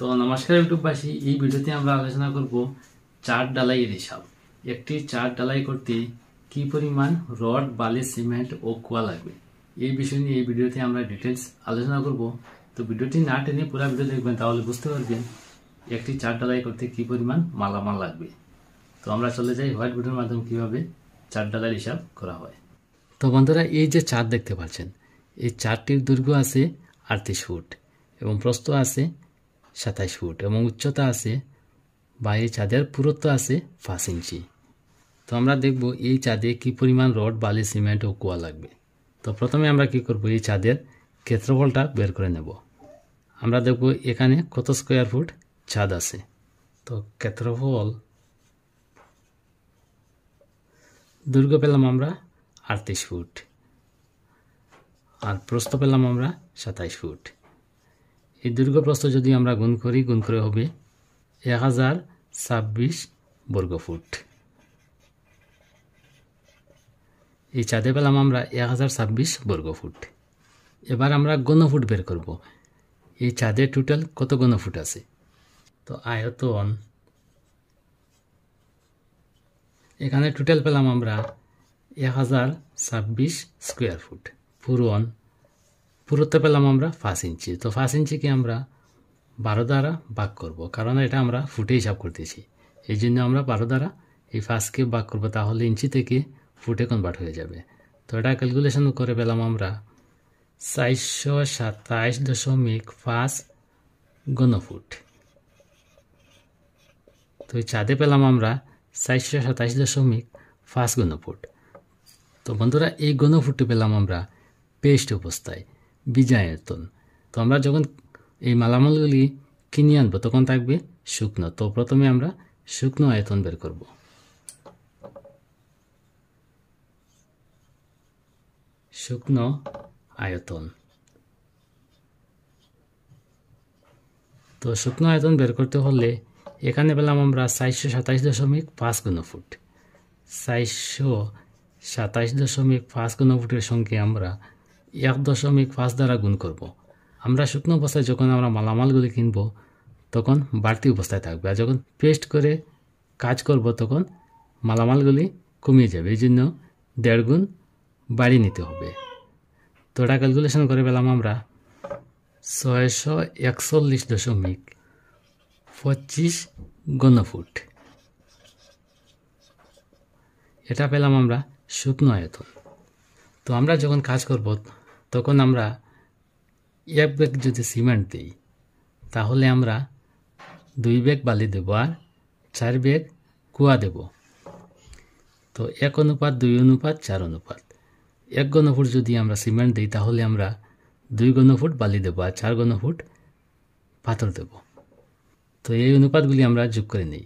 তো নমস্কার ইউটিউববাসী, এই ভিডিওতে আমরা আলোচনা করব চার ঢালাইয়ের হিসাব। একটি চার ঢালাই করতে কি পরিমাণ রড, বালি, সিমেন্ট ও কুয়া লাগবে, এই বিষয় নিয়ে এই ভিডিওতে আমরা ডিটেলস আলোচনা করব। তো ভিডিওটি না টেনে পুরো ভিডিও দেখবেন, তাহলে বুঝতে পারবেন একটি চার ঢালাই করতে কি পরিমাণ মালামাল লাগবে। তো আমরা চলে যাই হোয়াইট বোর্ডের মাধ্যমে কিভাবে চার ঢালাইয়ের হিসাব করা হয়। তো বন্ধুরা, এই যে চার দেখতে পাচ্ছেন, এই চারটির দৈর্ঘ্য আছে 38 ফুট এবং প্রস্থ আছে 27 ফুট এবং উচ্চতা আছে বা এই চাঁদের পুরুত্ব আছে 5 ইঞ্চি। তো আমরা দেখব এই চাঁদে কি পরিমাণ রড, বালি, সিমেন্ট ও কুয়া লাগবে। তো প্রথমে আমরা কি করব, এই চাঁদের ক্ষেত্রফলটা বের করে নেব। আমরা দেখব এখানে কত স্কোয়ার ফুট চাঁদ আছে। তো ক্ষেত্রফল, দৈর্ঘ্য পেলাম আমরা 38 ফুট আর প্রস্থ পেলাম আমরা 27 ফুট। এই দৈর্ঘ্য প্রস্থ যদি আমরা গুণ করি, গুণ করে হবে 1026 বর্গ ফুট। এই চাঁদে পেলাম আমরা 1026 বর্গ ফুট। এবার আমরা ঘনফুট বের করব। এই চাঁদে টোটাল কত ঘনফুট আছে। তো আয়তন, এখানে টোটাল পেলাম আমরা 1026 স্কোয়ার ফুট। পুরুত্ব পেলাম আমরা 5 ইঞ্চি। তো 5 ইঞ্চিকে আমরা 12 দ্বারা ভাগ করব, কারণ এটা আমরা ফুটে হিসাব করতেছি। এই জন্য আমরা 12 দ্বারা এই 5কে ভাগ করব, তাহলে ইঞ্চি থেকে ফুটে কনভার্ট হয়ে যাবে। তো এটা ক্যালকুলেশন করে পেলাম আমরা 427.5 ঘনফুট। তো এই চাঁদে পেলাম আমরা 427.5 ঘনফুট। তো বন্ধুরা, এই ঘনফুটটি পেলাম আমরা পেস্ট অবস্থায়, বীজা আয়তন। তো আমরা যখন এই মালামালগুলি কিনে আনবো তখন থাকবে শুকনো। তো প্রথমে আমরা শুকনো আয়তন বের করব। শুকনো আয়তন। তো শুকনো আয়তন বের করতে হলে এখানে পেলাম আমরা 427.5 ঘনফুট। 427.5 ঘনফুটের সঙ্গে আমরা 1.5 দ্বারা গুণ করব। আমরা শুকনো অবস্থায় যখন আমরা মালামালগুলি কিনব তখন বাড়তি অবস্থায় থাকবে, আর যখন পেস্ট করে কাজ করব তখন মালামালগুলি কমিয়ে যাবে। এই জন্য 1.5 গুণ বাড়িয়ে নিতে হবে। তো এটা ক্যালকুলেশন করে পেলাম আমরা 641.25 ঘনফুট। এটা পেলাম আমরা শুকনো আয়তন। তো আমরা যখন কাজ করব তখন আমরা 1 ব্যাগ যদি সিমেন্ট দিই তাহলে আমরা 2 ব্যাগ বালি দেব আর 4 ব্যাগ কুয়া দেব। তো 1:2:4 1 ঘনফুট যদি আমরা সিমেন্ট দিই তাহলে আমরা 2 ঘনফুট বালি দেব আর 4 ঘনফুট পাথর দেব। তো এই অনুপাতগুলি আমরা যোগ করে নিই।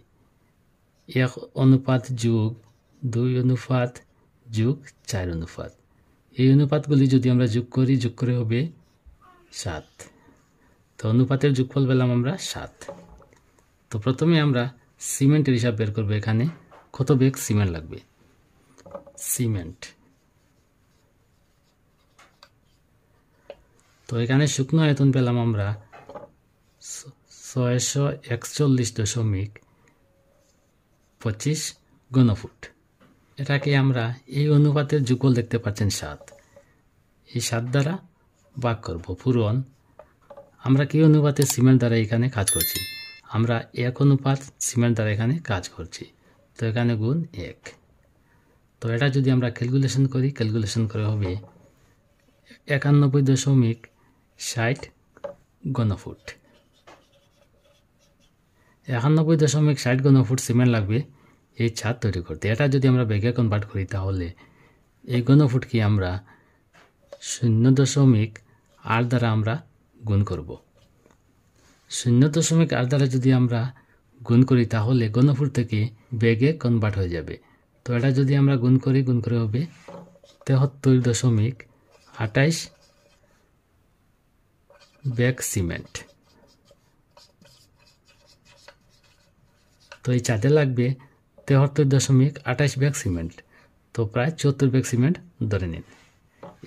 1 অনুপাত যোগ 2 অনুপাত যোগ 4 অনুপাত। এই অনুপাতগুলি যদি আমরা যোগ করি, যোগ করে হবে 7। তো অনুপাতের যোগফল পেলাম আমরা 7। তো প্রথমে আমরা সিমেন্টের হিসাব বের করবো। এখানে কত ব্যাগ সিমেন্ট লাগবে। সিমেন্ট, তো এখানে শুকনো আয়তন পেলাম আমরা 641.25 ঘনফুট। এটাকে আমরা এই অনুপাতের যোগফল দেখতে পাচ্ছেন 7। এই 7 দ্বারা ভাগ করব। পূরণ, আমরা কি অনুপাতে সিমেন্ট দ্বারা এখানে কাজ করছি, আমরা 1 অনুপাত সিমেন্ট দ্বারা এখানে কাজ করছি। তো এখানে গুণ 1। তো এটা যদি আমরা ক্যালকুলেশন করি, ক্যালকুলেশন করে হবে 91.60 ঘনফুট। 91.60 ঘনফুট সিমেন্ট লাগবে এই ছাদ তৈরি করতে। এটা যদি আমরা ব্যাগে কনভার্ট করি তাহলে এই ঘনফুটকে আমরা 0.8 দ্বারা আমরা গুণ করব। 0.8 দ্বারা যদি আমরা গুণ করি তাহলে ঘনফুট থেকে ব্যাগে কনভার্ট হয়ে যাবে। তো এটা যদি আমরা গুণ করি, গুণ করে হবে 73.28 ব্যাগ সিমেন্ট। তো এই চাঁদে লাগবে 73.28 ব্যাগ সিমেন্ট। তো প্রায় 74 ব্যাগ সিমেন্ট ধরে নিন।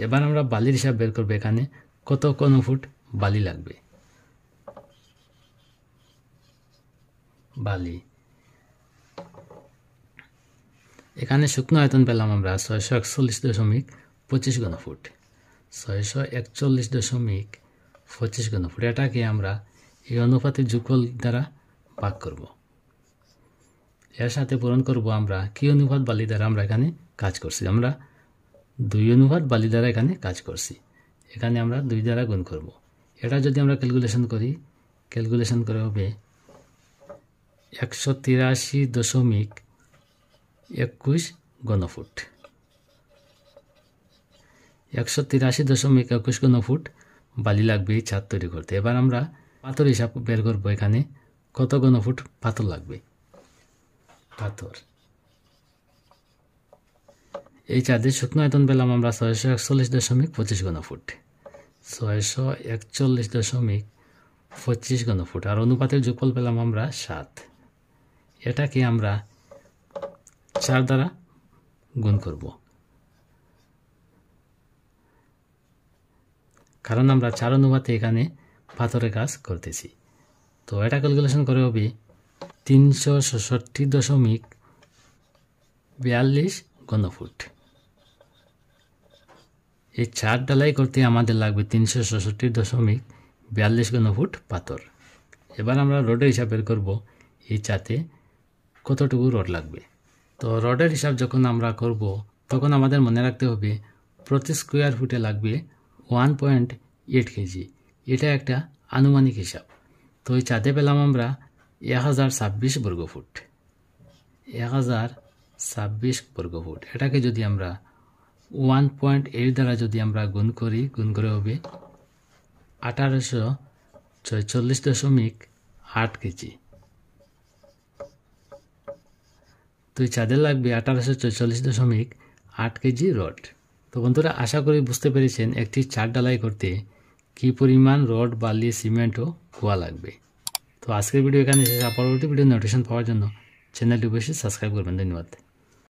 এবার আমরা বালির হিসাব বের করবো। এখানে কত ঘনফুট বালি লাগবে। বালি। এখানে শুকনো আয়তন পেলাম আমরা 641.25 ঘনফুট, 641.25 ঘনফুট। এটাকে আমরা এই অনুপাতের যোগফল দ্বারা ভাগ করব। এর সাথে পূরণ করব আমরা কি অনুপাত বালি দ্বারা আমরা এখানে কাজ করছি। আমরা 2 অনুপাত বালি দ্বারা এখানে কাজ করছি। এখানে আমরা 2 দ্বারা গুণ করব। এটা যদি আমরা ক্যালকুলেশন করি, ক্যালকুলেশন করে হবে 183.21 ঘনফুট, 183.21 ঘনফুট বালি লাগবে এই ছাদ তৈরি করতে। এবার আমরা পাথর হিসাব বের করব। এখানে কত ঘনফুট পাথর লাগবে। পাথর এই ছাদের শুকনো আয়তন পেলাম আমরা 641.25 ঘনফুট, 641.25 ঘনফুট। আর অনুপাতের যোগফল পেলাম আমরা 7। এটাকে আমরা 4 দ্বারা গুণ করব, কারণ আমরা 4 অনুপাতে এখানে পাথরের কাজ করতেছি। তো এটা ক্যালকুলেশন করে হবে 366.42 ঘনফুট। এই 4 ঢালাই করতে আমাদের লাগবে 366.42 ঘনফুট পাথর। এবার আমরা রডের হিসাব বের করব এই ছাদে কতটুকু রড লাগবে। তো রডের হিসাব যখন আমরা করব তখন আমাদের মনে রাখতে হবে প্রতি স্কোয়ার ফুটে লাগবে 1.8 কেজি। এটা একটা আনুমানিক হিসাব। তো এই ছাদে পেলাম আমরা 1026 বর্গফুট, 1026 বর্গফুট। এটাকে যদি আমরা 1.8 দ্বারা যদি আমরা গুণ করি, গুণ করে হবে 1846.8 কেজি। তো এই ছাদে লাগবে 1846.8 কেজি রড। তো বন্ধুরা, আশা করি বুঝতে পেরেছেন একটি ছাদ ঢালাই করতে কি পরিমাণ রড, বালি, সিমেন্ট ও কুয়া লাগবে। তো আজকের ভিডিও এখানে শেষ। পরবর্তী ভিডিও নোটিফিকেশন পাওয়ার জন্য চ্যানেলটি অবশ্যই সাবস্ক্রাইব করবেন। ধন্যবাদ।